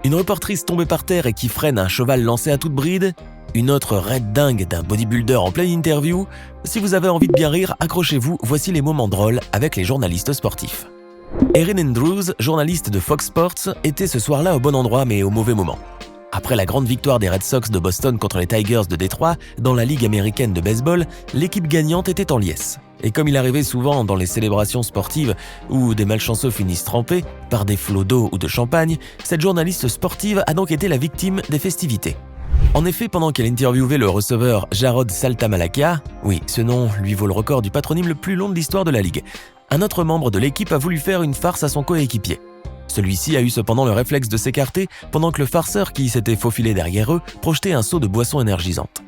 Une reportrice tombée par terre et qui freine un cheval lancé à toute bride, une autre raide dingue d'un bodybuilder en pleine interview. Si vous avez envie de bien rire, accrochez-vous, voici les moments drôles avec les journalistes sportifs. Erin Andrews, journaliste de Fox Sports, était ce soir-là au bon endroit mais au mauvais moment. Après la grande victoire des Red Sox de Boston contre les Tigers de Détroit dans la Ligue américaine de baseball, l'équipe gagnante était en liesse. Et comme il arrivait souvent dans les célébrations sportives où des malchanceux finissent trempés par des flots d'eau ou de champagne, cette journaliste sportive a donc été la victime des festivités. En effet, pendant qu'elle interviewait le receveur Jarrod Saltalamacchia, oui, ce nom lui vaut le record du patronyme le plus long de l'histoire de la Ligue, un autre membre de l'équipe a voulu faire une farce à son coéquipier. Celui-ci a eu cependant le réflexe de s'écarter pendant que le farceur qui s'était faufilé derrière eux projetait un seau de boisson énergisante.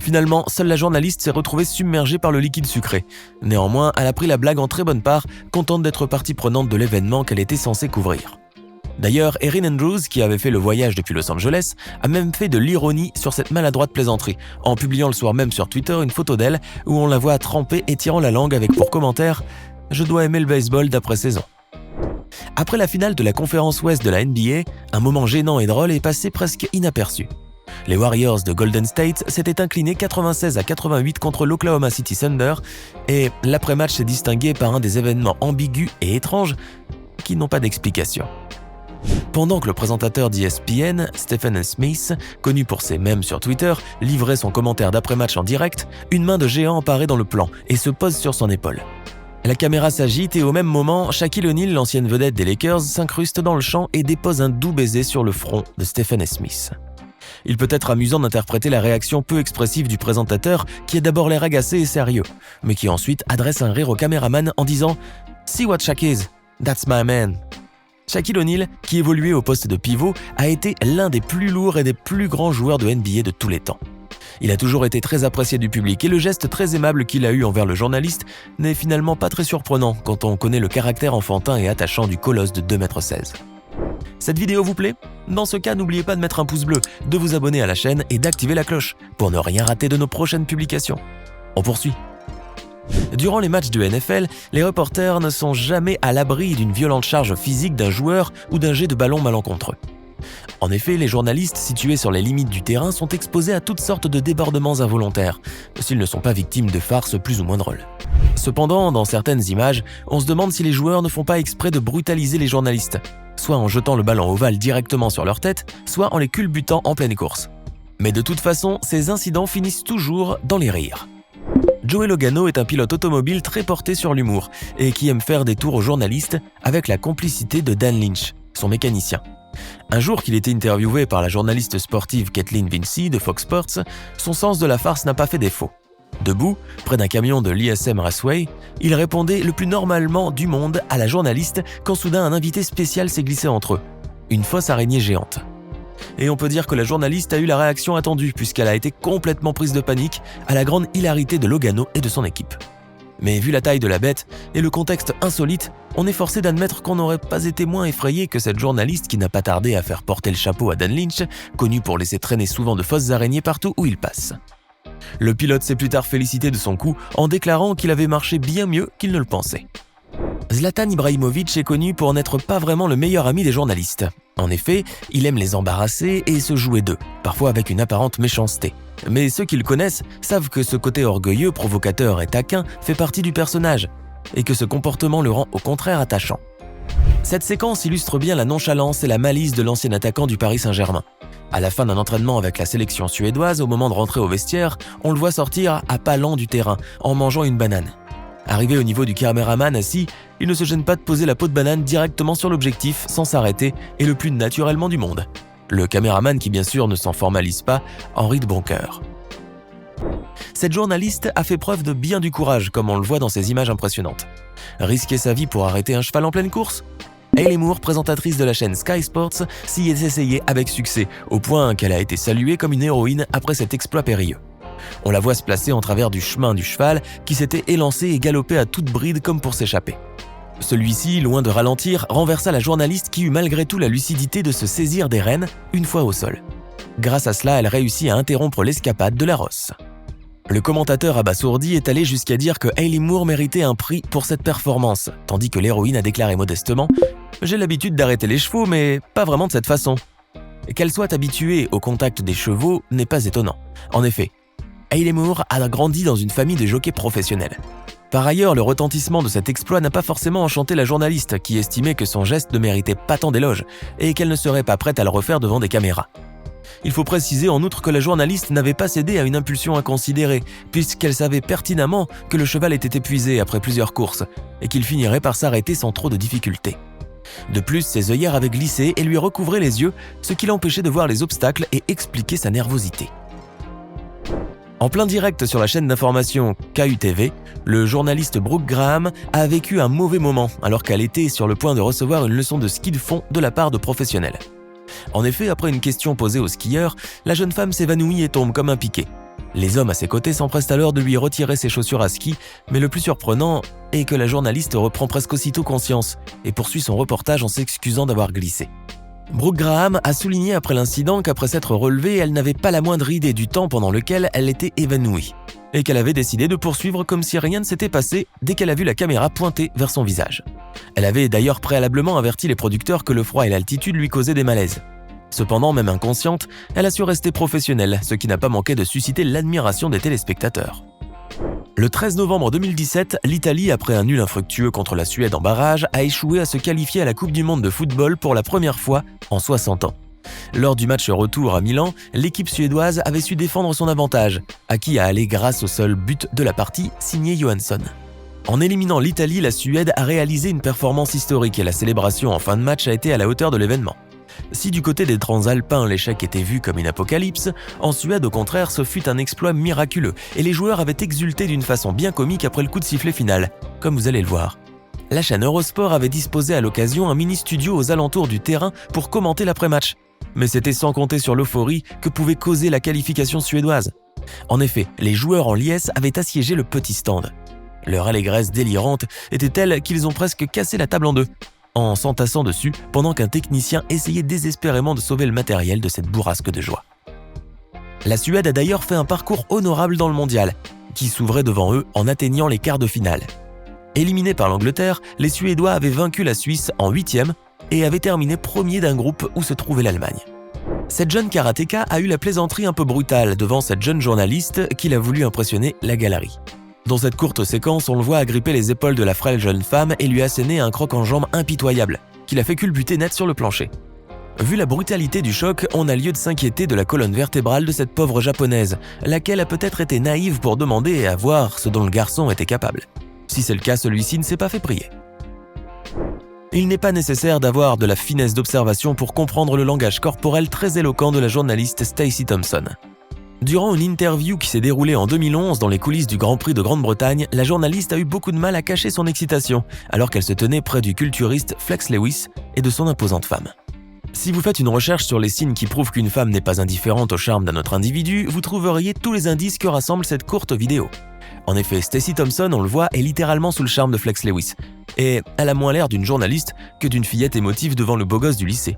Finalement, seule la journaliste s'est retrouvée submergée par le liquide sucré. Néanmoins, elle a pris la blague en très bonne part, contente d'être partie prenante de l'événement qu'elle était censée couvrir. D'ailleurs, Erin Andrews, qui avait fait le voyage depuis Los Angeles, a même fait de l'ironie sur cette maladroite plaisanterie, en publiant le soir même sur Twitter une photo d'elle où on la voit trempée et tirant la langue avec pour commentaire « Je dois aimer le baseball d'après saison ». Après la finale de la conférence Ouest de la NBA, un moment gênant et drôle est passé presque inaperçu. Les Warriors de Golden State s'étaient inclinés 96-88 contre l'Oklahoma City Thunder et l'après-match s'est distingué par un des événements ambigus et étranges qui n'ont pas d'explication. Pendant que le présentateur d'ESPN, Stephen A. Smith, connu pour ses mèmes sur Twitter, livrait son commentaire d'après-match en direct, une main de géant apparaît dans le plan et se pose sur son épaule. La caméra s'agite et au même moment, Shaquille O'Neal, l'ancienne vedette des Lakers, s'incruste dans le champ et dépose un doux baiser sur le front de Stephen A. Smith. Il peut être amusant d'interpréter la réaction peu expressive du présentateur qui a d'abord l'air agacé et sérieux, mais qui ensuite adresse un rire au caméraman en disant « See what Shaq is, that's my man ». Shaquille O'Neal, qui évoluait au poste de pivot, a été l'un des plus lourds et des plus grands joueurs de NBA de tous les temps. Il a toujours été très apprécié du public et le geste très aimable qu'il a eu envers le journaliste n'est finalement pas très surprenant quand on connaît le caractère enfantin et attachant du colosse de 2,16 m. Cette vidéo vous plaît ? Dans ce cas, n'oubliez pas de mettre un pouce bleu, de vous abonner à la chaîne et d'activer la cloche pour ne rien rater de nos prochaines publications. On poursuit. Durant les matchs de NFL, les reporters ne sont jamais à l'abri d'une violente charge physique d'un joueur ou d'un jet de ballon malencontreux. En effet, les journalistes situés sur les limites du terrain sont exposés à toutes sortes de débordements involontaires, s'ils ne sont pas victimes de farces plus ou moins drôles. Cependant, dans certaines images, on se demande si les joueurs ne font pas exprès de brutaliser les journalistes, soit en jetant le ballon ovale directement sur leur tête, soit en les culbutant en pleine course. Mais de toute façon, ces incidents finissent toujours dans les rires. Joey Logano est un pilote automobile très porté sur l'humour et qui aime faire des tours aux journalistes avec la complicité de Dan Lynch, son mécanicien. Un jour qu'il était interviewé par la journaliste sportive Kathleen Vinci de Fox Sports, son sens de la farce n'a pas fait défaut. Debout, près d'un camion de l'ISM Raceway, il répondait le plus normalement du monde à la journaliste quand soudain un invité spécial s'est glissé entre eux, une fausse araignée géante. Et on peut dire que la journaliste a eu la réaction attendue puisqu'elle a été complètement prise de panique à la grande hilarité de Logano et de son équipe. Mais vu la taille de la bête et le contexte insolite, on est forcé d'admettre qu'on n'aurait pas été moins effrayé que cette journaliste qui n'a pas tardé à faire porter le chapeau à Dan Lynch, connu pour laisser traîner souvent de fausses araignées partout où il passe. Le pilote s'est plus tard félicité de son coup en déclarant qu'il avait marché bien mieux qu'il ne le pensait. Zlatan Ibrahimović est connu pour n'être pas vraiment le meilleur ami des journalistes. En effet, il aime les embarrasser et se jouer d'eux, parfois avec une apparente méchanceté. Mais ceux qui le connaissent savent que ce côté orgueilleux, provocateur et taquin fait partie du personnage, et que ce comportement le rend au contraire attachant. Cette séquence illustre bien la nonchalance et la malice de l'ancien attaquant du Paris Saint-Germain. À la fin d'un entraînement avec la sélection suédoise, au moment de rentrer au vestiaire, on le voit sortir à pas lents du terrain, en mangeant une banane. Arrivé au niveau du caméraman assis, il ne se gêne pas de poser la peau de banane directement sur l'objectif sans s'arrêter et le plus naturellement du monde. Le caméraman qui bien sûr ne s'en formalise pas, en rit de bon cœur. Cette journaliste a fait preuve de bien du courage comme on le voit dans ces images impressionnantes. Risquer sa vie pour arrêter un cheval en pleine course ? Hayley Moore, présentatrice de la chaîne Sky Sports, s'y est essayée avec succès, au point qu'elle a été saluée comme une héroïne après cet exploit périlleux. On la voit se placer en travers du chemin du cheval qui s'était élancé et galopé à toute bride comme pour s'échapper. Celui-ci, loin de ralentir, renversa la journaliste qui eut malgré tout la lucidité de se saisir des rênes une fois au sol. Grâce à cela, elle réussit à interrompre l'escapade de la rosse. Le commentateur abasourdi est allé jusqu'à dire que Hayley Moore méritait un prix pour cette performance, tandis que l'héroïne a déclaré modestement « J'ai l'habitude d'arrêter les chevaux, mais pas vraiment de cette façon ». Qu'elle soit habituée au contact des chevaux n'est pas étonnant. En effet, Hayley Moore a grandi dans une famille de jockeys professionnels. Par ailleurs, le retentissement de cet exploit n'a pas forcément enchanté la journaliste qui estimait que son geste ne méritait pas tant d'éloges et qu'elle ne serait pas prête à le refaire devant des caméras. Il faut préciser en outre que la journaliste n'avait pas cédé à une impulsion inconsidérée puisqu'elle savait pertinemment que le cheval était épuisé après plusieurs courses et qu'il finirait par s'arrêter sans trop de difficultés. De plus, ses œillères avaient glissé et lui recouvraient les yeux, ce qui l'empêchait de voir les obstacles et expliquait sa nervosité. En plein direct sur la chaîne d'information KUTV, le journaliste Brooke Graham a vécu un mauvais moment alors qu'elle était sur le point de recevoir une leçon de ski de fond de la part de professionnels. En effet, après une question posée au skieur, la jeune femme s'évanouit et tombe comme un piqué. Les hommes à ses côtés s'empressent alors de lui retirer ses chaussures à ski, mais le plus surprenant est que la journaliste reprend presque aussitôt conscience et poursuit son reportage en s'excusant d'avoir glissé. Brooke Graham a souligné après l'incident qu'après s'être relevée, elle n'avait pas la moindre idée du temps pendant lequel elle était évanouie et qu'elle avait décidé de poursuivre comme si rien ne s'était passé dès qu'elle a vu la caméra pointer vers son visage. Elle avait d'ailleurs préalablement averti les producteurs que le froid et l'altitude lui causaient des malaises. Cependant, même inconsciente, elle a su rester professionnelle, ce qui n'a pas manqué de susciter l'admiration des téléspectateurs. Le 13 novembre 2017, l'Italie, après un nul infructueux contre la Suède en barrage, a échoué à se qualifier à la Coupe du monde de football pour la première fois en 60 ans. Lors du match retour à Milan, l'équipe suédoise avait su défendre son avantage, acquis à aller grâce au seul but de la partie signé Johansson. En éliminant l'Italie, la Suède a réalisé une performance historique et la célébration en fin de match a été à la hauteur de l'événement. Si du côté des transalpins l'échec était vu comme une apocalypse, en Suède au contraire ce fut un exploit miraculeux et les joueurs avaient exulté d'une façon bien comique après le coup de sifflet final, comme vous allez le voir. La chaîne Eurosport avait disposé à l'occasion un mini-studio aux alentours du terrain pour commenter l'après-match. Mais c'était sans compter sur l'euphorie que pouvait causer la qualification suédoise. En effet, les joueurs en liesse avaient assiégé le petit stand. Leur allégresse délirante était telle qu'ils ont presque cassé la table en deux, en s'entassant dessus pendant qu'un technicien essayait désespérément de sauver le matériel de cette bourrasque de joie. La Suède a d'ailleurs fait un parcours honorable dans le mondial, qui s'ouvrait devant eux en atteignant les quarts de finale. Éliminés par l'Angleterre, les Suédois avaient vaincu la Suisse en 8e et avaient terminé premier d'un groupe où se trouvait l'Allemagne. Cette jeune karatéka a eu la plaisanterie un peu brutale devant cette jeune journaliste qui a voulu impressionner la galerie. Dans cette courte séquence, on le voit agripper les épaules de la frêle jeune femme et lui asséner un croc en jambe impitoyable, qui l'a fait culbuter net sur le plancher. Vu la brutalité du choc, on a lieu de s'inquiéter de la colonne vertébrale de cette pauvre japonaise, laquelle a peut-être été naïve pour demander à voir ce dont le garçon était capable. Si c'est le cas, celui-ci ne s'est pas fait prier. Il n'est pas nécessaire d'avoir de la finesse d'observation pour comprendre le langage corporel très éloquent de la journaliste Stacey Thompson. Durant une interview qui s'est déroulée en 2011 dans les coulisses du Grand Prix de Grande-Bretagne, la journaliste a eu beaucoup de mal à cacher son excitation alors qu'elle se tenait près du culturiste Flex Lewis et de son imposante femme. Si vous faites une recherche sur les signes qui prouvent qu'une femme n'est pas indifférente au charme d'un autre individu, vous trouveriez tous les indices que rassemble cette courte vidéo. En effet, Stacey Thompson, on le voit, est littéralement sous le charme de Flex Lewis. Et elle a moins l'air d'une journaliste que d'une fillette émotive devant le beau gosse du lycée.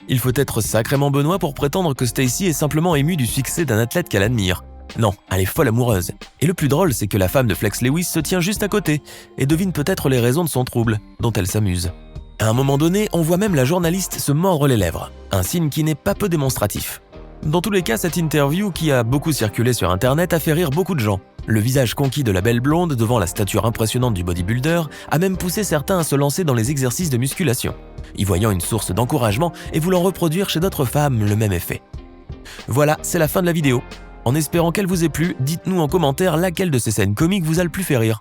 Il faut être sacrément benoît pour prétendre que Stacey est simplement émue du succès d'un athlète qu'elle admire. Non, elle est folle amoureuse. Et le plus drôle, c'est que la femme de Flex Lewis se tient juste à côté et devine peut-être les raisons de son trouble, dont elle s'amuse. À un moment donné, on voit même la journaliste se mordre les lèvres, un signe qui n'est pas peu démonstratif. Dans tous les cas, cette interview qui a beaucoup circulé sur internet a fait rire beaucoup de gens. Le visage conquis de la belle blonde devant la stature impressionnante du bodybuilder a même poussé certains à se lancer dans les exercices de musculation, y voyant une source d'encouragement et voulant reproduire chez d'autres femmes le même effet. Voilà, c'est la fin de la vidéo. En espérant qu'elle vous ait plu, dites-nous en commentaire laquelle de ces scènes comiques vous a le plus fait rire.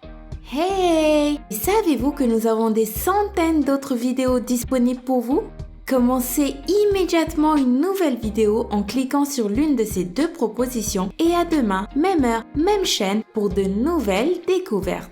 Hey! Savez-vous que nous avons des centaines d'autres vidéos disponibles pour vous? Commencez immédiatement une nouvelle vidéo en cliquant sur l'une de ces deux propositions et à demain, même heure, même chaîne pour de nouvelles découvertes.